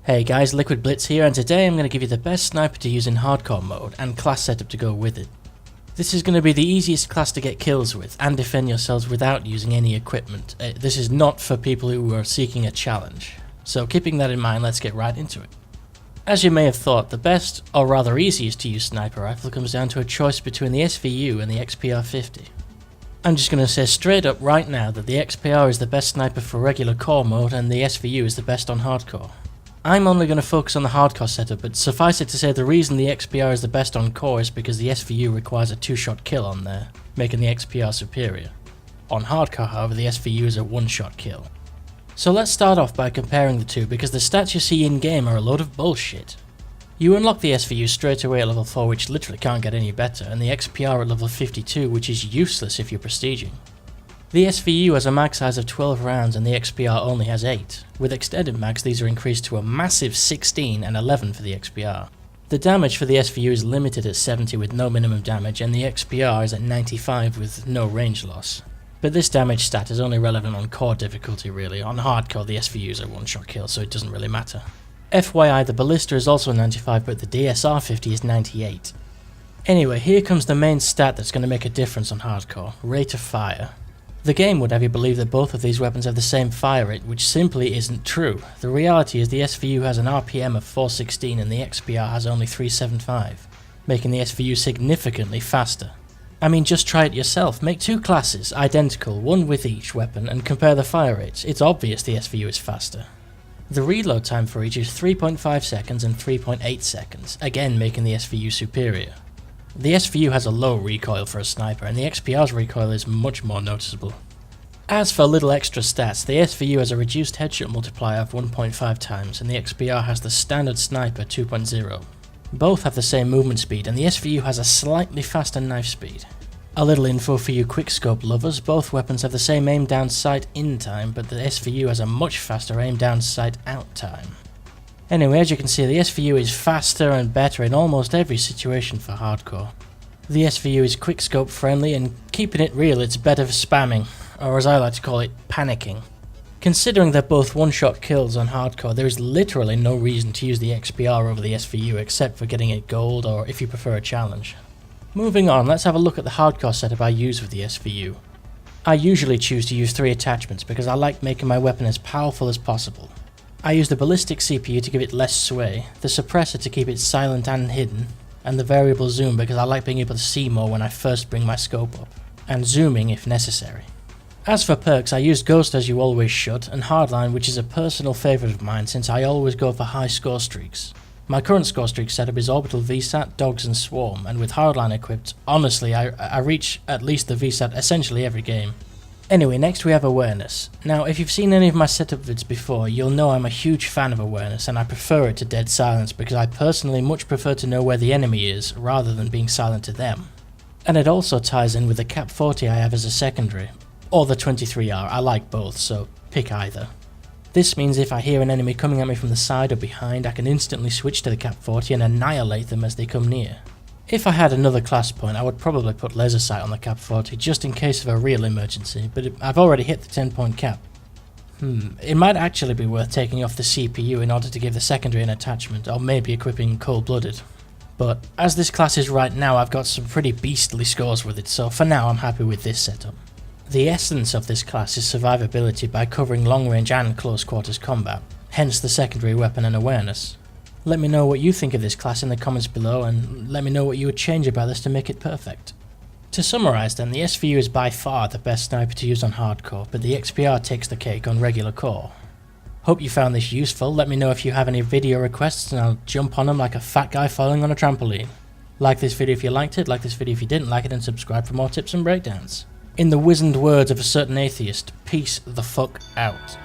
Hey guys, Liquid Blitz here, and today I'm going to give you the best sniper to use in hardcore mode and class setup to go with it. This is going to be the easiest class to get kills with and defend yourselves without using any equipment. This is not for people who are seeking a challenge. So keeping that in mind, let's get right into it. As you may have thought, the best, or rather easiest to use sniper rifle comes down to a choice between the SVU and the XPR-50. I'm just going to say straight up right now that the XPR is the best sniper for regular core mode and the SVU is the best on hardcore. I'm only going to focus on the hardcore setup, but suffice it to say the reason the XPR is the best on core is because the SVU requires a 2-shot kill on there, making the XPR superior. On hardcore, however, the SVU is a 1-shot kill. So let's start off by comparing the two, because the stats you see in-game are a load of bullshit. You unlock the SVU straight away at level 4, which literally can't get any better, and the XPR at level 52, which is useless if you're prestiging. The SVU has a mag size of 12 rounds and the XPR only has 8. With extended mags, these are increased to a massive 16 and 11 for the XPR. The damage for the SVU is limited at 70 with no minimum damage, and the XPR is at 95 with no range loss. But this damage stat is only relevant on core difficulty really. On hardcore the SVU is a 1-shot kill, so it doesn't really matter. FYI, the ballista is also 95, but the DSR-50 is 98. Anyway, here comes the main stat that's going to make a difference on hardcore: rate of fire. The game would have you believe that both of these weapons have the same fire rate, which simply isn't true. The reality is the SVU has an RPM of 416 and the XPR has only 375, making the SVU significantly faster. I mean, just try it yourself. Make two classes, identical, one with each weapon, and compare the fire rates. It's obvious the SVU is faster. The reload time for each is 3.5 seconds and 3.8 seconds, again making the SVU superior. The SVU has a low recoil for a sniper, and the XPR's recoil is much more noticeable. As for little extra stats, the SVU has a reduced headshot multiplier of 1.5 times, and the XPR has the standard sniper 2.0. Both have the same movement speed, and the SVU has a slightly faster knife speed. A little info for you quickscope lovers: both weapons have the same aim down sight in time, but the SVU has a much faster aim down sight out time. Anyway, as you can see, the SVU is faster and better in almost every situation for hardcore. The SVU is quickscope friendly, and keeping it real, it's better for spamming, or as I like to call it, panicking. Considering they're both 1-shot kills on hardcore, there is literally no reason to use the XPR over the SVU except for getting it gold, or if you prefer a challenge. Moving on, let's have a look at the hardcore setup I use with the SVU. I usually choose to use 3 attachments because I like making my weapon as powerful as possible. I use the ballistic CPU to give it less sway, the suppressor to keep it silent and hidden, and the variable zoom because I like being able to see more when I first bring my scope up, and zooming if necessary. As for perks, I use Ghost as you always should, and Hardline, which is a personal favourite of mine since I always go for high score streaks. My current score streak setup is Orbital VSAT, Dogs and Swarm, and with Hardline equipped, honestly I reach at least the VSAT essentially every game. Anyway, next we have awareness. Now, if you've seen any of my setup vids before, you'll know I'm a huge fan of awareness, and I prefer it to dead silence because I personally much prefer to know where the enemy is rather than being silent to them. And it also ties in with the Cap 40 I have as a secondary, or the 23R. I like both, so pick either. This means if I hear an enemy coming at me from the side or behind, I can instantly switch to the Cap 40 and annihilate them as they come near. If I had another class point, I would probably put laser sight on the Cap 40 just in case of a real emergency, but I've already hit the 10-point cap. It might actually be worth taking off the CPU in order to give the secondary an attachment, or maybe equipping cold-blooded. But as this class is right now, I've got some pretty beastly scores with it, so for now I'm happy with this setup. The essence of this class is survivability by covering long range and close quarters combat, hence the secondary weapon and awareness. Let me know what you think of this class in the comments below, and let me know what you would change about this to make it perfect. To summarise then, the SVU is by far the best sniper to use on hardcore, but the XPR takes the cake on regular core. Hope you found this useful. Let me know if you have any video requests and I'll jump on them like a fat guy falling on a trampoline. Like this video if you liked it, like this video if you didn't like it, and subscribe for more tips and breakdowns. In the wizened words of a certain atheist, peace the fuck out.